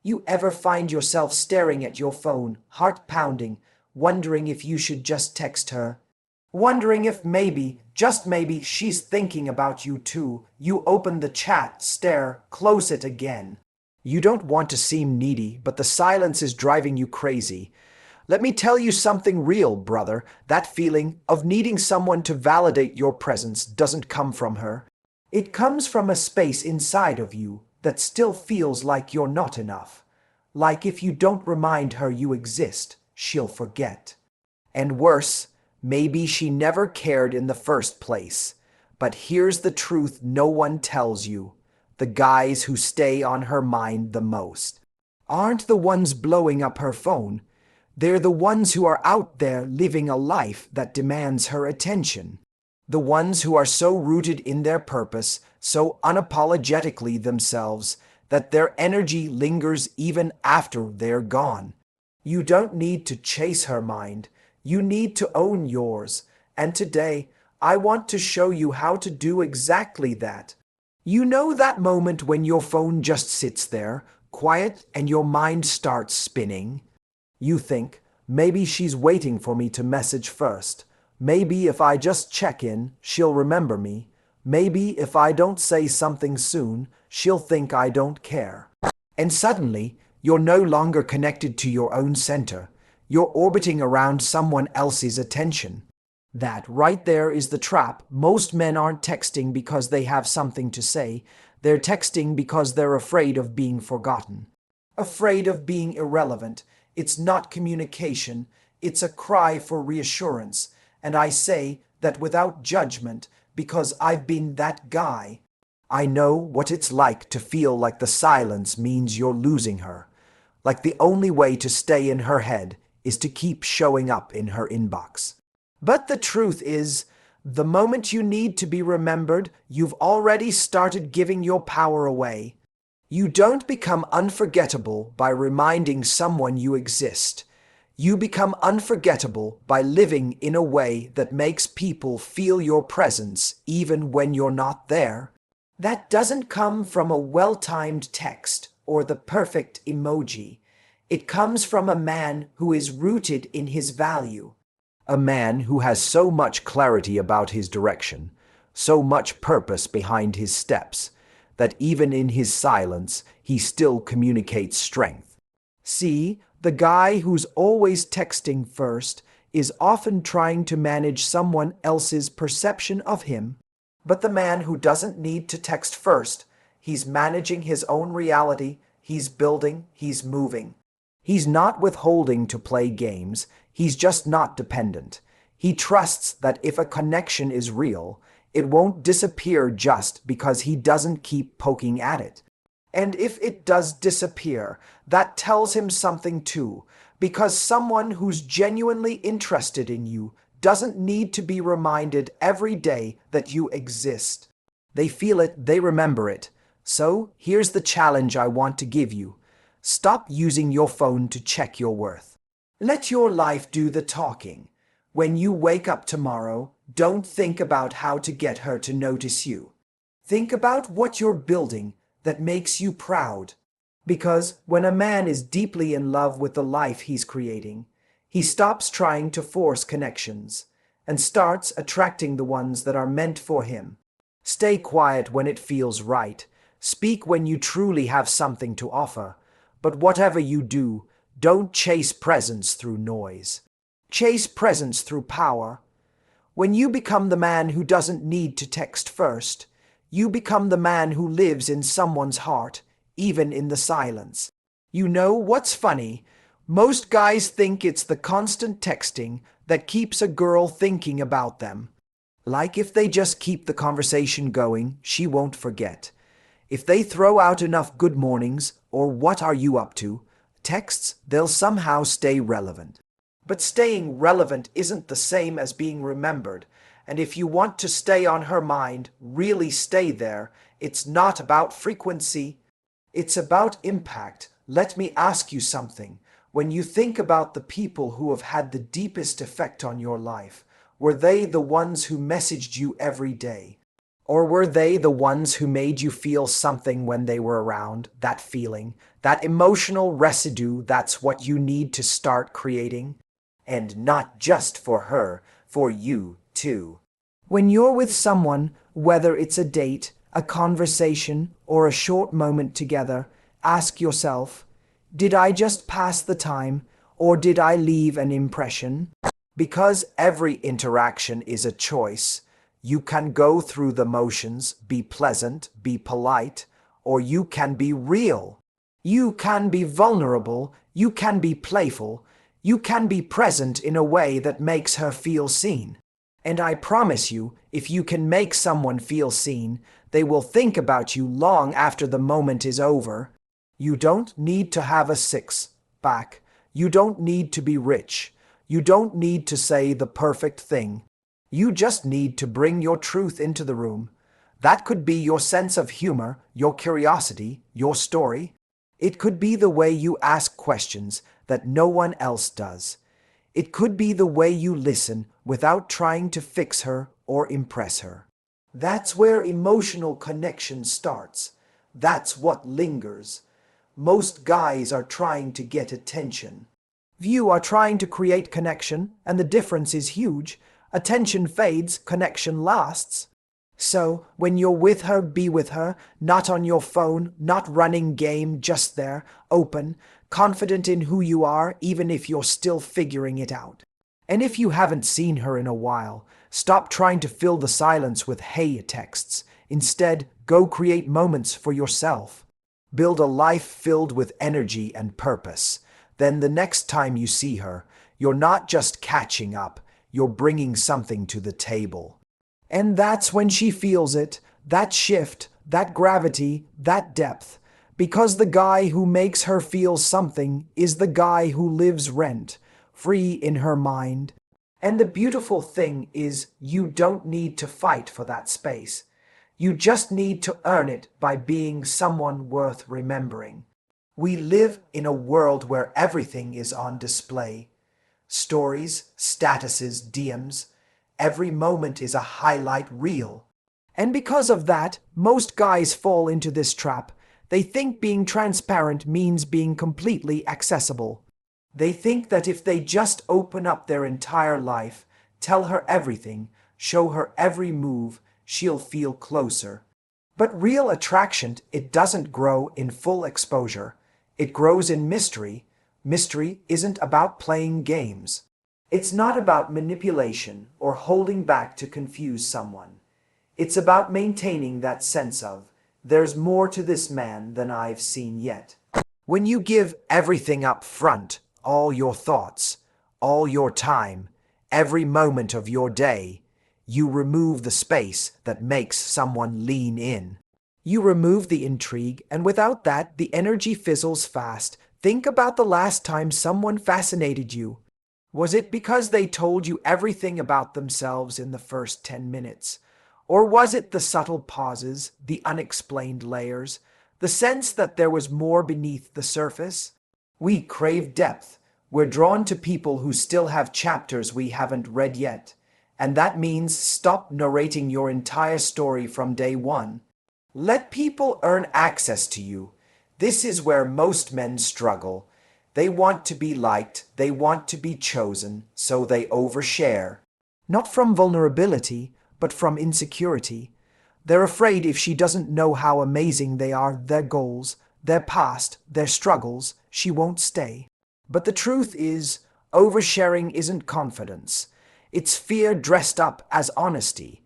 You ever find yourself staring at your phone, heart pounding, wondering if you should just text her? Wondering if maybe, just maybe, she's thinking about you too. You open the chat, stare, close it again. You don't want to seem needy, but the silence is driving you crazy. Let me tell you something real, brother. That feeling of needing someone to validate your presence doesn't come from her. It comes from a space inside of you that still feels like you're not enough. Like if you don't remind her you exist, she'll forget. And worse, maybe she never cared in the first place. But here's the truth no one tells you. The guys who stay on her mind the most aren't the ones blowing up her phone. They're the ones who are out there living a life that demands her attention. The ones who are so rooted in their purpose, so unapologetically themselves, that their energy lingers even after they're gone. You don't need to chase her mind. You need to own yours. And today, I want to show you how to do exactly that. You know that moment when your phone just sits there, quiet, and your mind starts spinning? You think, maybe she's waiting for me to message first. Maybe if I just check in, she'll remember me. Maybe if I don't say something soon, she'll think I don't care. And suddenly, you're no longer connected to your own center. You're orbiting around someone else's attention. That right there is the trap. Most men aren't texting because they have something to say. They're texting because they're afraid of being forgotten. Afraid of being irrelevant. It's not communication. It's a cry for reassurance. And I say that without judgment, because I've been that guy. I know what it's like to feel like the silence means you're losing her. Like the only way to stay in her head is to keep showing up in her inbox. But the truth is, the moment you need to be remembered, you've already started giving your power away. You don't become unforgettable by reminding someone you exist. You become unforgettable by living in a way that makes people feel your presence even when you're not there. That doesn't come from a well-timed text or the perfect emoji. It comes from a man who is rooted in his value. A man who has so much clarity about his direction, so much purpose behind his steps, that even in his silence, he still communicates strength. See, the guy who's always texting first is often trying to manage someone else's perception of him. But the man who doesn't need to text first, he's managing his own reality, he's building, he's moving. He's not withholding to play games, he's just not dependent. He trusts that if a connection is real, it won't disappear just because he doesn't keep poking at it. And if it does disappear, that tells him something too, because someone who's genuinely interested in you doesn't need to be reminded every day that you exist. They feel it, they remember it. So here's the challenge I want to give you. Stop using your phone to check your worth. Let your life do the talking. When you wake up tomorrow, don't think about how to get her to notice you. Think about what you're building that makes you proud. Because when a man is deeply in love with the life he's creating, he stops trying to force connections and starts attracting the ones that are meant for him. Stay quiet when it feels right. Speak when you truly have something to offer. But whatever you do, don't chase presence through noise. Chase presence through power. When you become the man who doesn't need to text first, you become the man who lives in someone's heart, even in the silence. You know what's funny? Most guys think it's the constant texting that keeps a girl thinking about them. Like if they just keep the conversation going, she won't forget. If they throw out enough good mornings or what are you up to texts, they'll somehow stay relevant. But staying relevant isn't the same as being remembered. And if you want to stay on her mind, really stay there, it's not about frequency. It's about impact. Let me ask you something. When you think about the people who have had the deepest effect on your life, were they the ones who messaged you every day? Or were they the ones who made you feel something when they were around? That feeling, that emotional residue, that's what you need to start creating. And not just for her, for you too. When you're with someone, whether it's a date, a conversation, or a short moment together, ask yourself, did I just pass the time, or did I leave an impression? Because every interaction is a choice. You can go through the motions, be pleasant, be polite, or you can be real. You can be vulnerable, you can be playful, you can be present in a way that makes her feel seen. And I promise you, if you can make someone feel seen, they will think about you long after the moment is over. You don't need to have a six-pack. You don't need to be rich. You don't need to say the perfect thing. You just need to bring your truth into the room. That could be your sense of humor, your curiosity, your story. It could be the way you ask questions that no one else does. It could be the way you listen without trying to fix her or impress her. That's where emotional connection starts. That's what lingers. Most guys are trying to get attention. You are trying to create connection, and the difference is huge. Attention fades, connection lasts. So, when you're with her, be with her, not on your phone, not running game, just there, open, confident in who you are, even if you're still figuring it out. And if you haven't seen her in a while, stop trying to fill the silence with hey texts. Instead, go create moments for yourself. Build a life filled with energy and purpose. Then the next time you see her, you're not just catching up, you're bringing something to the table. And that's when she feels it, that shift, that gravity, that depth. Because the guy who makes her feel something is the guy who lives rent-free in her mind. And the beautiful thing is you don't need to fight for that space. You just need to earn it by being someone worth remembering. We live in a world where everything is on display. Stories, statuses, DMs. Every moment is a highlight reel. And because of that, most guys fall into this trap. They think being transparent means being completely accessible. They think that if they just open up their entire life, tell her everything, show her every move, she'll feel closer. But real attraction, it doesn't grow in full exposure. It grows in mystery. Mystery isn't about playing games. It's not about manipulation or holding back to confuse someone. It's about maintaining that sense of, there's more to this man than I've seen yet. When you give everything up front, all your thoughts, all your time, every moment of your day, you remove the space that makes someone lean in. You remove the intrigue, and without that, the energy fizzles fast. Think about the last time someone fascinated you. Was it because they told you everything about themselves in the first 10 minutes? Or was it the subtle pauses, the unexplained layers, the sense that there was more beneath the surface? We crave depth. We're drawn to people who still have chapters we haven't read yet. And that means stop narrating your entire story from day one. Let people earn access to you. This is where most men struggle. They want to be liked, they want to be chosen, so they overshare. Not from vulnerability, but from insecurity. They're afraid if she doesn't know how amazing they are, their goals, their past, their struggles, she won't stay. But the truth is, oversharing isn't confidence. It's fear dressed up as honesty.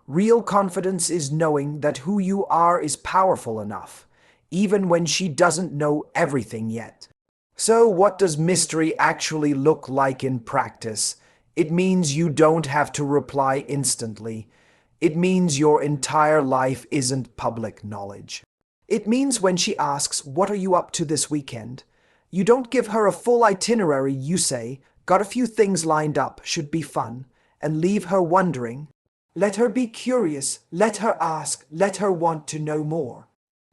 Real confidence is knowing that who you are is powerful enough, even when she doesn't know everything yet. So what does mystery actually look like in practice? It means you don't have to reply instantly. It means your entire life isn't public knowledge. It means when she asks, "What are you up to this weekend?" you don't give her a full itinerary. You say, "Got a few things lined up, should be fun," and leave her wondering. Let her be curious, let her ask, let her want to know more.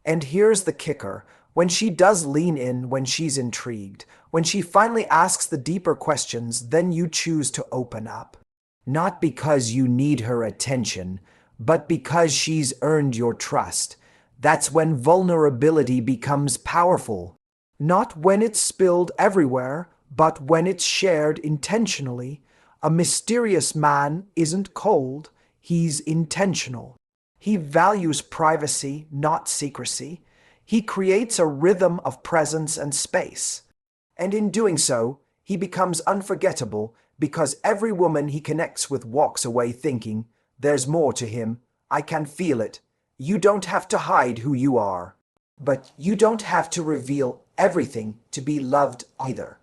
And here's the kicker. When she does lean in, when she's intrigued, when she finally asks the deeper questions, then you choose to open up. Not because you need her attention, but because she's earned your trust. That's when vulnerability becomes powerful. Not when it's spilled everywhere, but when it's shared intentionally. A mysterious man isn't cold, he's intentional. He values privacy, not secrecy. He creates a rhythm of presence and space. And in doing so, he becomes unforgettable because every woman he connects with walks away thinking, there's more to him, I can feel it. You don't have to hide who you are. But you don't have to reveal everything to be loved either.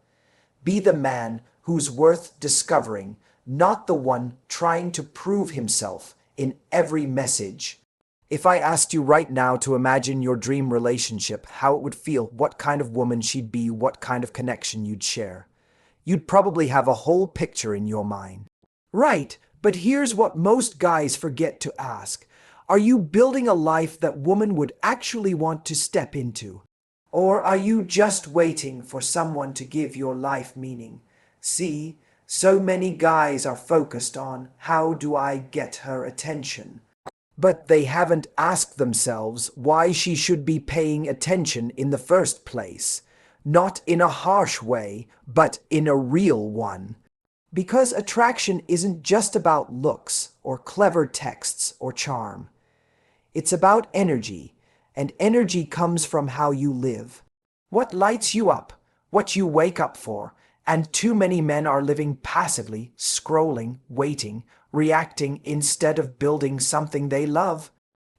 Be the man who's worth discovering, not the one trying to prove himself in every message. If I asked you right now to imagine your dream relationship, how it would feel, what kind of woman she'd be, what kind of connection you'd share, you'd probably have a whole picture in your mind. Right, but here's what most guys forget to ask. Are you building a life that woman would actually want to step into? Or are you just waiting for someone to give your life meaning? See, so many guys are focused on how do I get her attention? But they haven't asked themselves why she should be paying attention in the first place. Not in a harsh way, but in a real one. Because attraction isn't just about looks or clever texts or charm. It's about energy, and energy comes from how you live. What lights you up, what you wake up for, and too many men are living passively, scrolling, waiting, reacting instead of building something they love.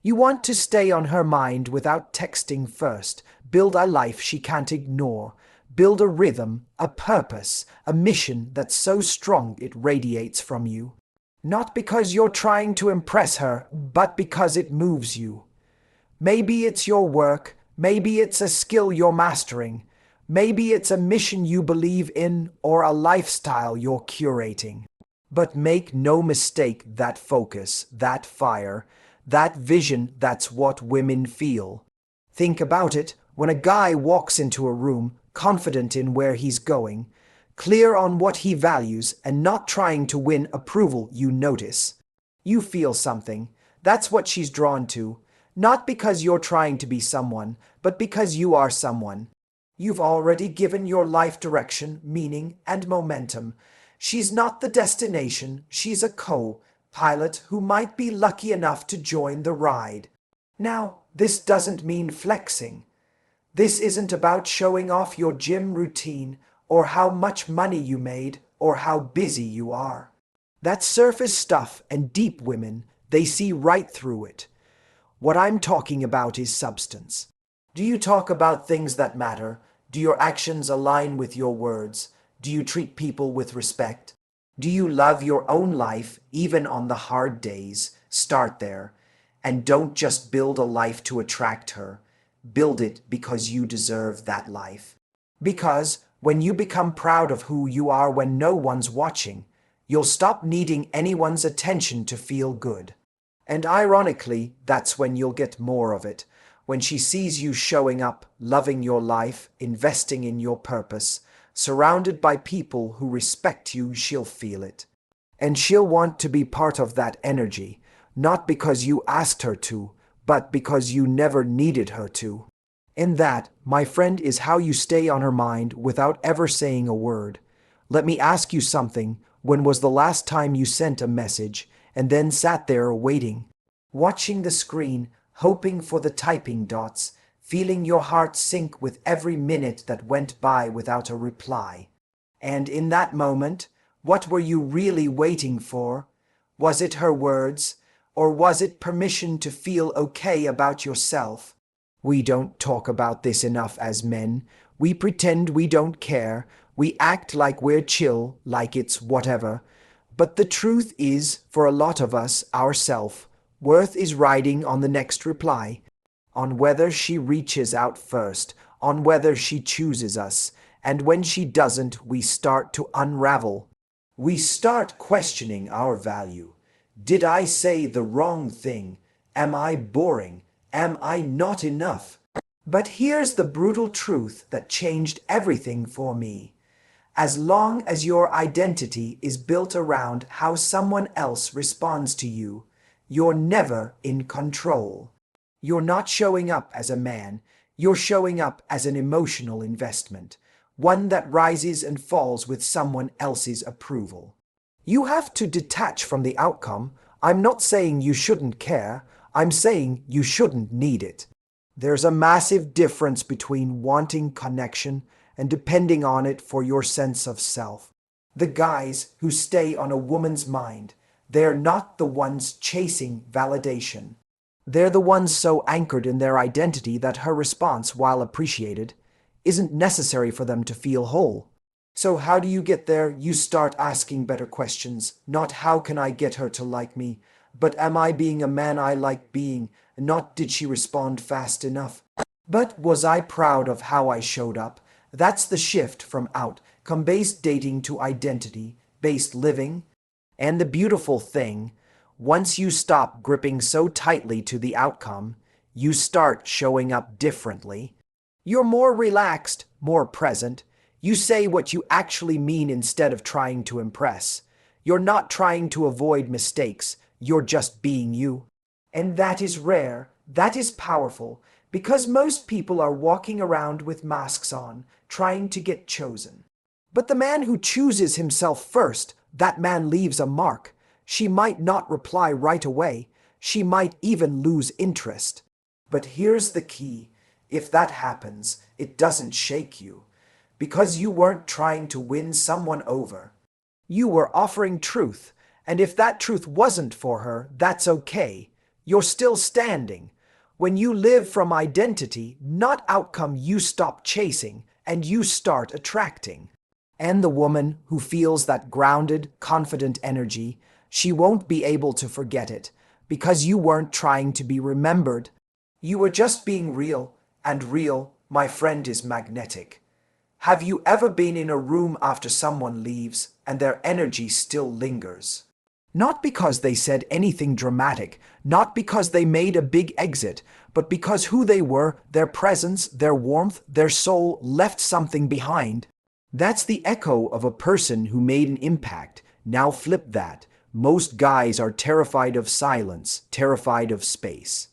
You want to stay on her mind without texting first, build a life she can't ignore, build a rhythm, a purpose, a mission that's so strong it radiates from you. Not because you're trying to impress her, but because it moves you. Maybe it's your work, maybe it's a skill you're mastering, maybe it's a mission you believe in or a lifestyle you're curating. But make no mistake, that focus, that fire, that vision, that's what women feel. Think about it, when a guy walks into a room, confident in where he's going, clear on what he values and not trying to win approval, you notice. You feel something. That's what she's drawn to. Not because you're trying to be someone, but because you are someone. You've already given your life direction, meaning, and momentum. She's not the destination, she's a co-pilot who might be lucky enough to join the ride. Now, this doesn't mean flexing. This isn't about showing off your gym routine or how much money you made or how busy you are. That's surface stuff, and deep women, they see right through it. What I'm talking about is substance. Do you talk about things that matter? Do your actions align with your words? Do you treat people with respect? Do you love your own life even on the hard days? Start there. And don't just build a life to attract her. Build it because you deserve that life. Because when you become proud of who you are when no one's watching, you'll stop needing anyone's attention to feel good. And ironically, that's when you'll get more of it. When she sees you showing up, loving your life, investing in your purpose, surrounded by people who respect you, she'll feel it. And she'll want to be part of that energy, not because you asked her to, but because you never needed her to. And that, my friend, is how you stay on her mind without ever saying a word. Let me ask you something. When was the last time you sent a message and then sat there waiting, watching the screen, hoping for the typing dots, feeling your heart sink with every minute that went by without a reply? And in that moment, what were you really waiting for? Was it her words, or was it permission to feel okay about yourself? We don't talk about this enough as men. We pretend we don't care. We act like we're chill, like it's whatever. But the truth is, for a lot of us, our self-worth is riding on the next reply, on whether she reaches out first, on whether she chooses us, and when she doesn't, we start to unravel. We start questioning our value. Did I say the wrong thing? Am I boring? Am I not enough? But here's the brutal truth that changed everything for me. As long as your identity is built around how someone else responds to you, You're never in control. You're not showing up as a man. You're showing up as an emotional investment, one that rises and falls with someone else's approval. You have to detach from the outcome. I'm not saying you shouldn't care. I'm saying you shouldn't need it. There's a massive difference between wanting connection and depending on it for your sense of self. The guys who stay on a woman's mind, they're not the ones chasing validation. They're the ones so anchored in their identity that her response, while appreciated, isn't necessary for them to feel whole. So how do you get there? You start asking better questions. Not how can I get her to like me, but am I being a man I like being? Not did she respond fast enough? But was I proud of how I showed up? That's the shift from outcome-based dating to identity-based living. And the beautiful thing, once you stop gripping so tightly to the outcome, you start showing up differently. You're more relaxed, more present. You say what you actually mean instead of trying to impress. You're not trying to avoid mistakes. You're just being you. And that is rare. That is powerful. Because most people are walking around with masks on, trying to get chosen. But the man who chooses himself first, that man leaves a mark. She might not reply right away. She might even lose interest. But here's the key. If that happens, it doesn't shake you. Because you weren't trying to win someone over. You were offering truth. And if that truth wasn't for her, that's okay. You're still standing. When you live from identity, not outcome, you stop chasing and you start attracting. And the woman who feels that grounded, confident energy, she won't be able to forget it because you weren't trying to be remembered. You were just being real, and real, my friend, is magnetic. Have you ever been in a room after someone leaves and their energy still lingers? Not because they said anything dramatic, not because they made a big exit, but because who they were, their presence, their warmth, their soul left something behind. That's the echo of a person who made an impact. Now flip that. Most guys are terrified of silence, terrified of space.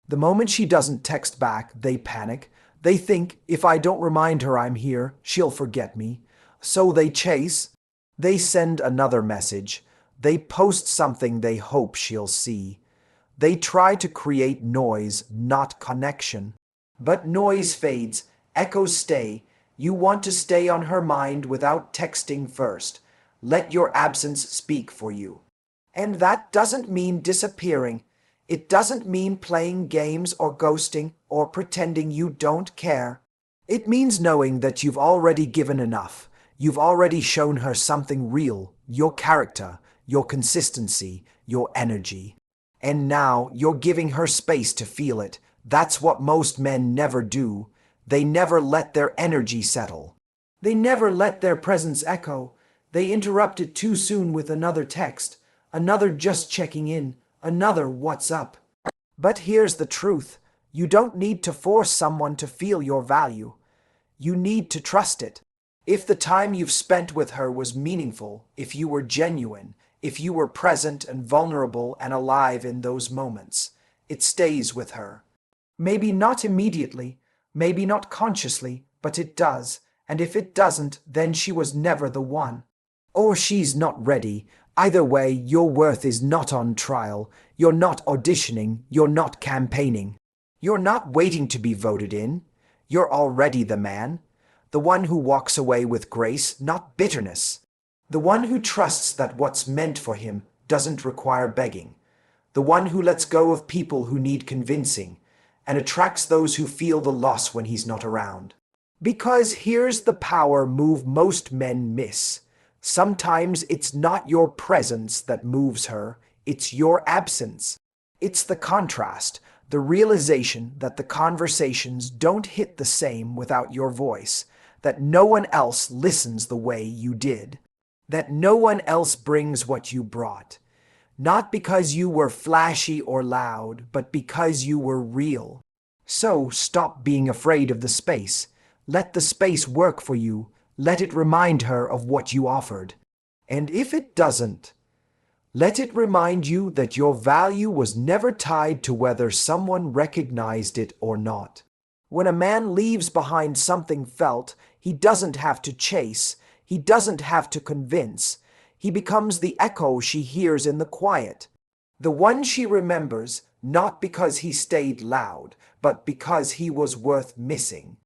The moment she doesn't text back, they panic. They think, if I don't remind her I'm here, she'll forget me. So they chase. They send another message. They post something they hope she'll see. They try to create noise, not connection. But noise fades, echoes stay. You want to stay on her mind without texting first. Let your absence speak for you. And that doesn't mean disappearing. It doesn't mean playing games or ghosting or pretending you don't care. It means knowing that you've already given enough. You've already shown her something real, your character, your consistency, your energy. And now you're giving her space to feel it. That's what most men never do. They never let their energy settle. They never let their presence echo. They interrupt it too soon with another text, another just checking in, another what's up. But here's the truth. You don't need to force someone to feel your value. You need to trust it. If the time you've spent with her was meaningful, if you were genuine, if you were present and vulnerable and alive in those moments, it stays with her. Maybe not immediately, maybe not consciously, but it does. And if it doesn't, then she was never the one. Or she's not ready. Either way, your worth is not on trial. You're not auditioning. You're not campaigning. You're not waiting to be voted in. You're already the man. The one who walks away with grace, not bitterness. The one who trusts that what's meant for him doesn't require begging. The one who lets go of people who need convincing and attracts those who feel the loss when he's not around. Because here's the power move most men miss. Sometimes it's not your presence that moves her, it's your absence. It's the contrast, the realization that the conversations don't hit the same without your voice, that no one else listens the way you did, that no one else brings what you brought. Not because you were flashy or loud, but because you were real. So stop being afraid of the space. Let the space work for you. Let it remind her of what you offered. And if it doesn't, Let it remind you that your value was never tied to whether someone recognized it or not. When a man leaves behind something felt, he doesn't have to chase, he doesn't have to convince. He becomes the echo she hears in the quiet. The one she remembers, not because he stayed loud, but because he was worth missing.